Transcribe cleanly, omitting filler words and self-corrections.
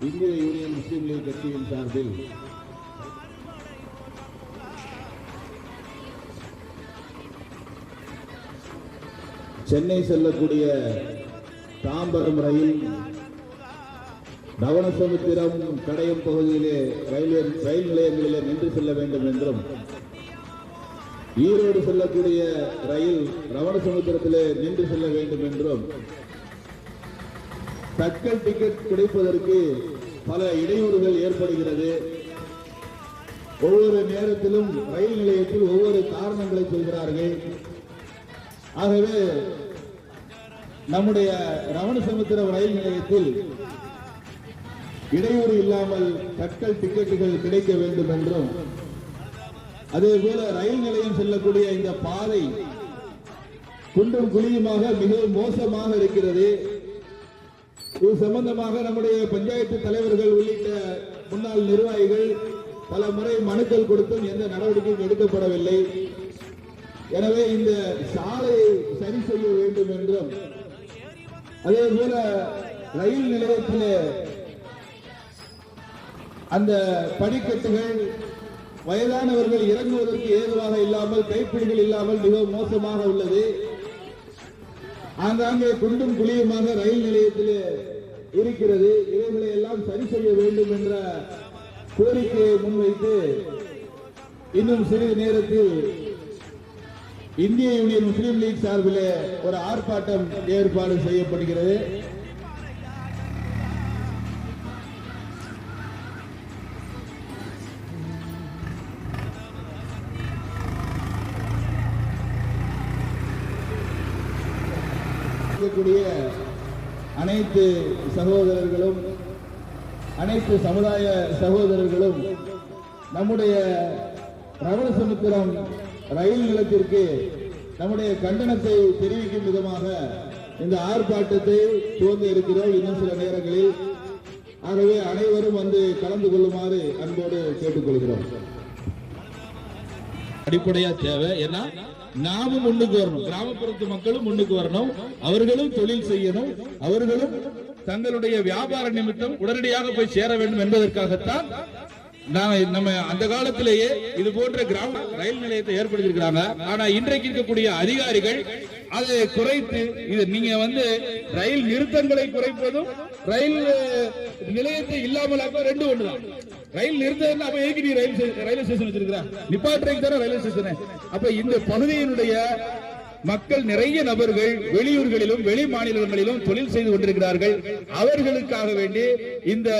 இந்திய யூனியன் முஸ்லீம் லீக் கட்சியின் சார்பில் சென்னை செல்லக்கூடிய தாம்பரம் ரயில் நவனசமுத்திரம் கடையம் பகுதியிலே ரயில் நிலையங்களிலே நின்று செல்ல வேண்டும் என்றும், ஈரோடு செல்லக்கூடிய ரயில் ரவணசமுத்திரத்திலே நின்று செல்ல வேண்டும் என்றும், தட்கல் டிக்கெட் கிடைப்பதற்கு பல இடையூறுகள் ஏற்படுகிறது. ஒவ்வொரு நேரத்திலும் ரயில் நிலையத்தில் ஒவ்வொரு காரணங்களை சொல்கிறார்கள். ஆகவே நம்முடைய ரவணசமுத்திரம் ரயில் நிலையத்தில் இடையூறு இல்லாமல் தட்கல் டிக்கெட்டுகள் கிடைக்க வேண்டும் என்றும், அதே போல ரயில் நிலையம் செல்லக்கூடிய இந்த பாதை குண்டும் குழியுமாக மிகவும் மோசமாக இருக்கிறது. இது சம்பந்தமாக நம்முடைய பஞ்சாயத்து தலைவர்கள் உள்ளிட்ட முன்னாள் நிர்வாகிகள் பல முறை மனுக்கள் கொடுத்தும் எந்த நடவடிக்கையும் எடுக்கப்படவில்லை. எனவே இந்த சாலையை சரி செய்ய வேண்டும் என்றும், அதே போல ரயில் நிலையத்திலே அந்த படிக்கட்டுகள் வயதானவர்கள் இறங்குவதற்கு ஏதுவாக இல்லாமல், கைப்பிடிகள் இல்லாமல் மிகவும் மோசமாக உள்ளது. ஆங்காங்கே குண்டும் குழியுமாக ரயில் நிலையத்தில் இருக்கிறது. இவைகளை எல்லாம் சரி செய்ய வேண்டும் என்ற கோரிக்கையை முன்வைத்து இன்னும் சிறிது நேரத்தில் இந்திய யூனியன் முஸ்லீம் லீக் சார்பில் ஒரு ஆர்ப்பாட்டம் ஏற்பாடு செய்யப்படுகிறது. அனைத்து சகோதரர்களும், அனைத்து சமுதாய சகோதரர்களும் நம்முடைய ரவணசமுத்திரம் ரயில் நிலையத்திற்கு நம்முடைய கண்டனத்தை தெரிவிக்கும் விதமாக இந்த ஆர்ப்பாட்டத்தை துவங்க இருக்கிறோம் இன்னும் சில நேரங்களில். ஆகவே அனைவரும் வந்து கலந்து கொள்ளுமாறு அன்போடு கேட்டுக்கொள்கிறோம். அடிப்படையா தேவை. ஏன்னா நாமும் முன்னுக்கு வரணும், கிராமப்புறத்து மக்களும் முன்னுக்கு வரணும், அவர்களும் தொழில் செய்யணும், அவர்களும் தங்களுடைய வியாபார நிமித்தம் உடனடியாக போய் சேர வேண்டும் என்பதற்காகத்தான் நம்ம அந்த காலத்திலேயே இது போன்ற கிராம ரயில் நிலையத்தை ஏற்படுத்தியிருக்கிறாங்க. ஆனா இன்றைக்கு இருக்கக்கூடிய அதிகாரிகள் அதை குறைத்து, இது நீங்க ரயில் நிறுத்தங்களை குறைப்பதும் ரயில் நிலையத்தை இல்லாமலாக்க ரெண்டு ஒண்ணுதான். ரயில் நிறுத்தம் அப்ப எதுக்கு நீ ரயில்வே ஸ்டேஷன் வச்சிருக்கிற? நிப்பாட்டுறதுக்கு தானே ரயில்வே ஸ்டேஷன். அப்ப இந்த பகுதியினுடைய மக்கள் நிறைய நபர்கள் வெளியூர்களிலும் வெளி மாநிலங்களிலும் தொழில் செய்து கொண்டிருக்கிறார்கள். அவர்களுக்காக வேண்டி இந்த